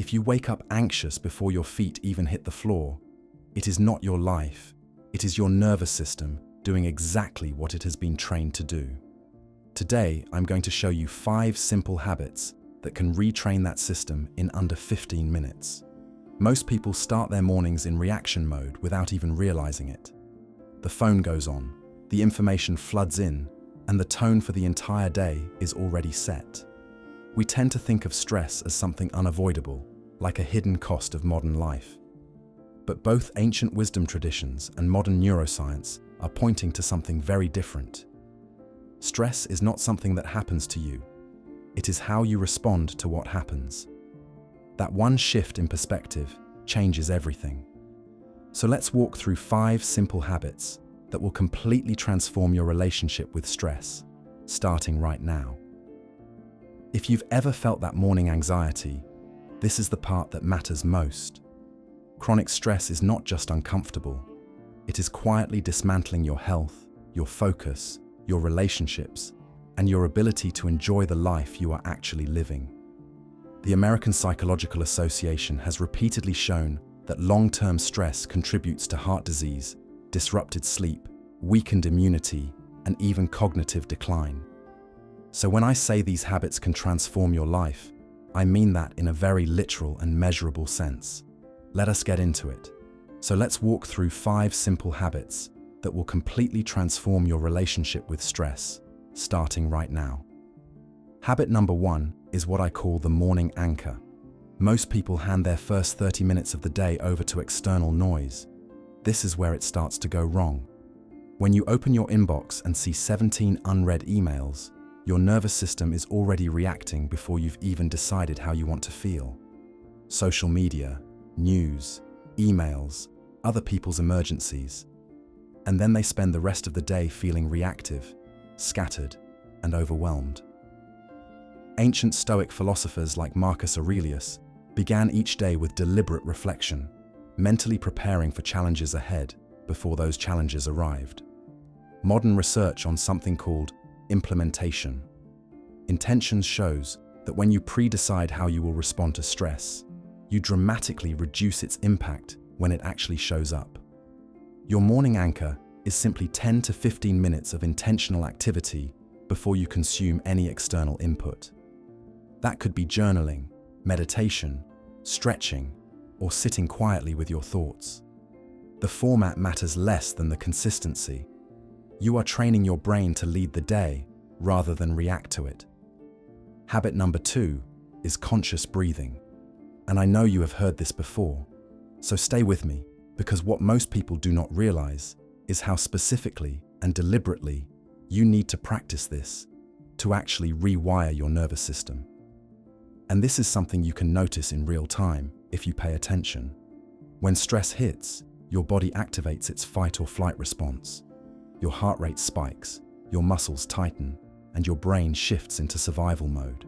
If you wake up anxious before your feet even hit the floor, it is not your life, it is your nervous system doing exactly what it has been trained to do. Today, I'm going to show you 5 simple habits that can retrain that system in under 15 minutes. Most people start their mornings in reaction mode without even realizing it. The phone goes on, the information floods in, and the tone for the entire day is already set. We tend to think of stress as something unavoidable, like a hidden cost of modern life. But both ancient wisdom traditions and modern neuroscience are pointing to something very different. Stress is not something that happens to you. It is how you respond to what happens. That one shift in perspective changes everything. So let's walk through 5 simple habits that will completely transform your relationship with stress, starting right now. If you've ever felt that morning anxiety, this is the part that matters most. Chronic stress is not just uncomfortable, it is quietly dismantling your health, your focus, your relationships, and your ability to enjoy the life you are actually living. The American Psychological Association has repeatedly shown that long-term stress contributes to heart disease, disrupted sleep, weakened immunity, and even cognitive decline. So when I say these habits can transform your life, I mean that in a very literal and measurable sense. Let us get into it. So let's walk through 5 simple habits that will completely transform your relationship with stress, starting right now. Habit number 1 is what I call the morning anchor. Most people hand their first 30 minutes of the day over to external noise. This is where it starts to go wrong. When you open your inbox and see 17 unread emails, your nervous system is already reacting before you've even decided how you want to feel. Social media, news, emails, other people's emergencies. And then they spend the rest of the day feeling reactive, scattered, and overwhelmed. Ancient Stoic philosophers like Marcus Aurelius began each day with deliberate reflection, mentally preparing for challenges ahead before those challenges arrived. Modern research on something called implementation. Intentions shows that when you pre-decide how you will respond to stress, you dramatically reduce its impact when it actually shows up. Your morning anchor is simply 10 to 15 minutes of intentional activity before you consume any external input. That could be journaling, meditation, stretching, or sitting quietly with your thoughts. The format matters less than the consistency. You are training your brain to lead the day rather than react to it. Habit number 2 is conscious breathing. And I know you have heard this before, so stay with me, because what most people do not realize is how specifically and deliberately you need to practice this to actually rewire your nervous system. And this is something you can notice in real time if you pay attention. When stress hits, your body activates its fight or flight response. Your heart rate spikes, your muscles tighten, and your brain shifts into survival mode.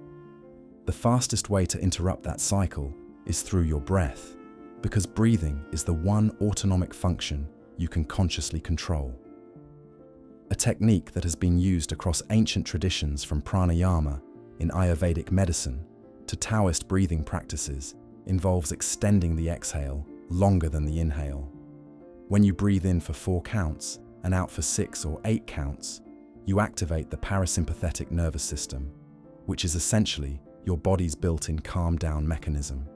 The fastest way to interrupt that cycle is through your breath, because breathing is the one autonomic function you can consciously control. A technique that has been used across ancient traditions from pranayama in Ayurvedic medicine to Taoist breathing practices involves extending the exhale longer than the inhale. When you breathe in for 4 counts and out for 6 or 8 counts, you activate the parasympathetic nervous system, which is essentially your body's built-in calm-down mechanism.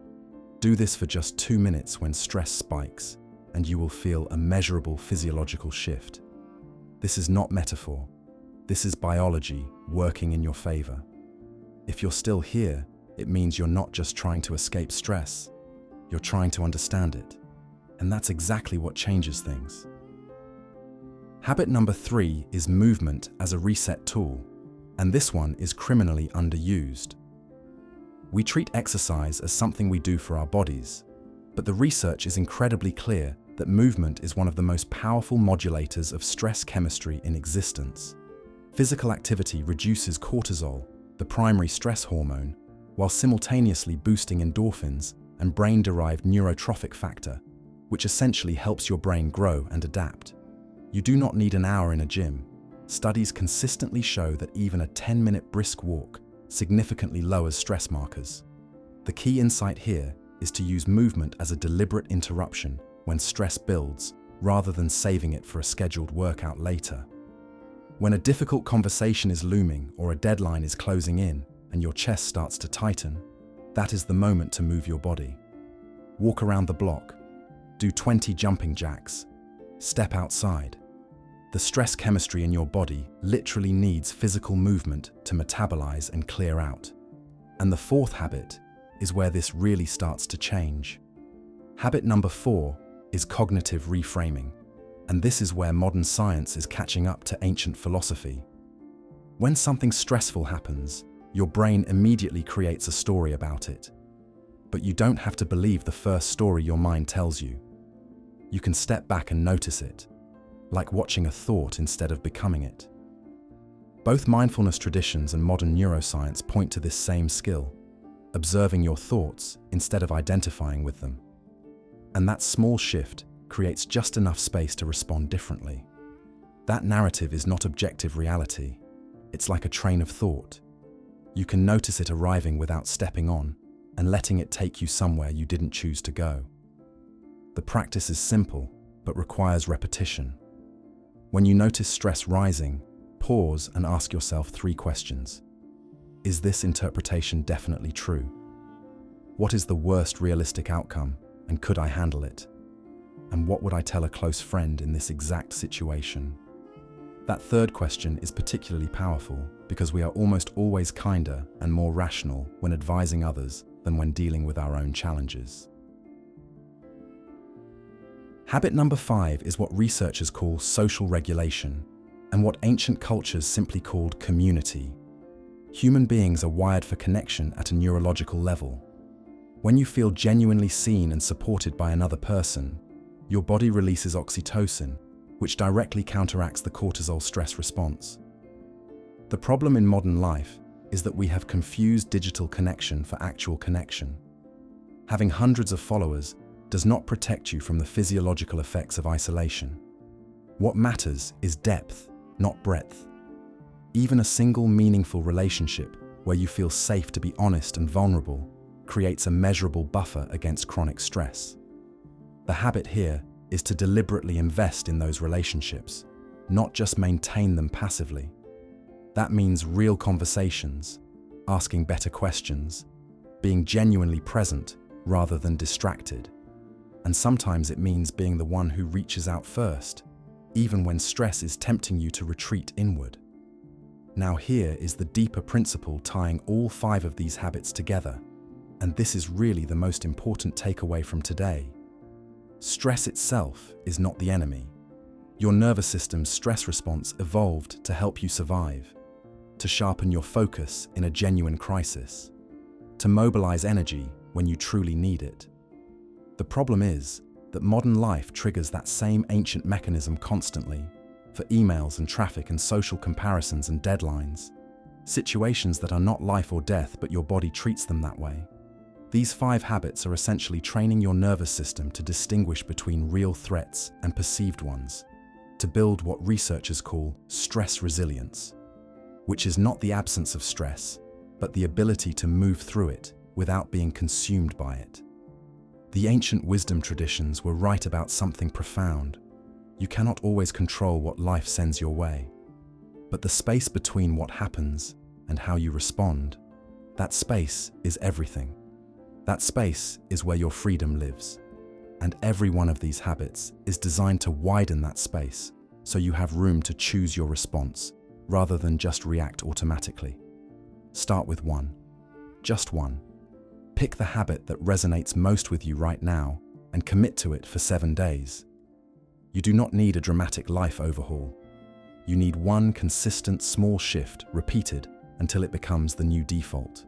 Do this for just 2 minutes when stress spikes, and you will feel a measurable physiological shift. This is not metaphor. This is biology working in your favor. If you're still here, it means you're not just trying to escape stress, you're trying to understand it. And that's exactly what changes things. Habit number 3 is movement as a reset tool, and this one is criminally underused. We treat exercise as something we do for our bodies, but the research is incredibly clear that movement is one of the most powerful modulators of stress chemistry in existence. Physical activity reduces cortisol, the primary stress hormone, while simultaneously boosting endorphins and brain-derived neurotrophic factor, which essentially helps your brain grow and adapt. You do not need an hour in a gym. Studies consistently show that even a 10-minute brisk walk significantly lowers stress markers. The key insight here is to use movement as a deliberate interruption when stress builds, rather than saving it for a scheduled workout later. When a difficult conversation is looming or a deadline is closing in and your chest starts to tighten, that is the moment to move your body. Walk around the block, do 20 jumping jacks, step outside. The stress chemistry in your body literally needs physical movement to metabolize and clear out. And the fourth habit is where this really starts to change. Habit number 4 is cognitive reframing, and this is where modern science is catching up to ancient philosophy. When something stressful happens, your brain immediately creates a story about it. But you don't have to believe the first story your mind tells you. You can step back and notice it, like watching a thought instead of becoming it. Both mindfulness traditions and modern neuroscience point to this same skill, observing your thoughts instead of identifying with them. And that small shift creates just enough space to respond differently. That narrative is not objective reality. It's like a train of thought. You can notice it arriving without stepping on and letting it take you somewhere you didn't choose to go. The practice is simple, but requires repetition. When you notice stress rising, pause and ask yourself 3 questions. Is this interpretation definitely true? What is the worst realistic outcome, and could I handle it? And what would I tell a close friend in this exact situation? That third question is particularly powerful because we are almost always kinder and more rational when advising others than when dealing with our own challenges. Habit number 5 is what researchers call social regulation, and what ancient cultures simply called community. Human beings are wired for connection at a neurological level. When you feel genuinely seen and supported by another person, your body releases oxytocin, which directly counteracts the cortisol stress response. The problem in modern life is that we have confused digital connection for actual connection. Having hundreds of followers does not protect you from the physiological effects of isolation. What matters is depth, not breadth. Even a single meaningful relationship where you feel safe to be honest and vulnerable creates a measurable buffer against chronic stress. The habit here is to deliberately invest in those relationships, not just maintain them passively. That means real conversations, asking better questions, being genuinely present rather than distracted. And sometimes it means being the one who reaches out first, even when stress is tempting you to retreat inward. Now here is the deeper principle tying all 5 of these habits together, and this is really the most important takeaway from today. Stress itself is not the enemy. Your nervous system's stress response evolved to help you survive, to sharpen your focus in a genuine crisis, to mobilize energy when you truly need it. The problem is that modern life triggers that same ancient mechanism constantly, for emails and traffic and social comparisons and deadlines, situations that are not life or death, but your body treats them that way. These 5 habits are essentially training your nervous system to distinguish between real threats and perceived ones, to build what researchers call stress resilience, which is not the absence of stress, but the ability to move through it without being consumed by it. The ancient wisdom traditions were right about something profound. You cannot always control what life sends your way, but the space between what happens and how you respond, that space is everything. That space is where your freedom lives. And every one of these habits is designed to widen that space so you have room to choose your response rather than just react automatically. Start with 1. Just 1. Pick the habit that resonates most with you right now and commit to it for 7 days. You do not need a dramatic life overhaul. You need one consistent small shift repeated until it becomes the new default.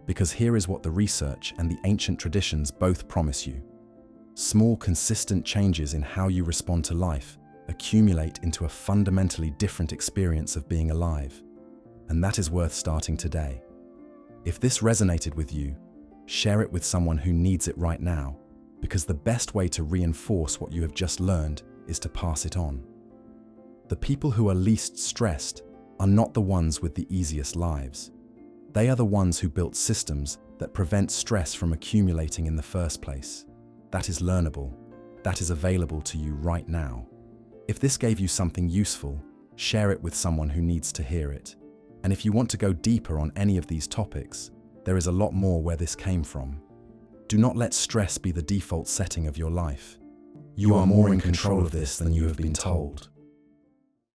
Because here is what the research and the ancient traditions both promise you. Small, consistent changes in how you respond to life accumulate into a fundamentally different experience of being alive. And that is worth starting today. If this resonated with you, share it with someone who needs it right now, because the best way to reinforce what you have just learned is to pass it on. The people who are least stressed are not the ones with the easiest lives. They are the ones who built systems that prevent stress from accumulating in the first place. That is learnable. That is available to you right now. If this gave you something useful, share it with someone who needs to hear it. And if you want to go deeper on any of these topics, there is a lot more where this came from. Do not let stress be the default setting of your life. You are more in control of this than you have been told.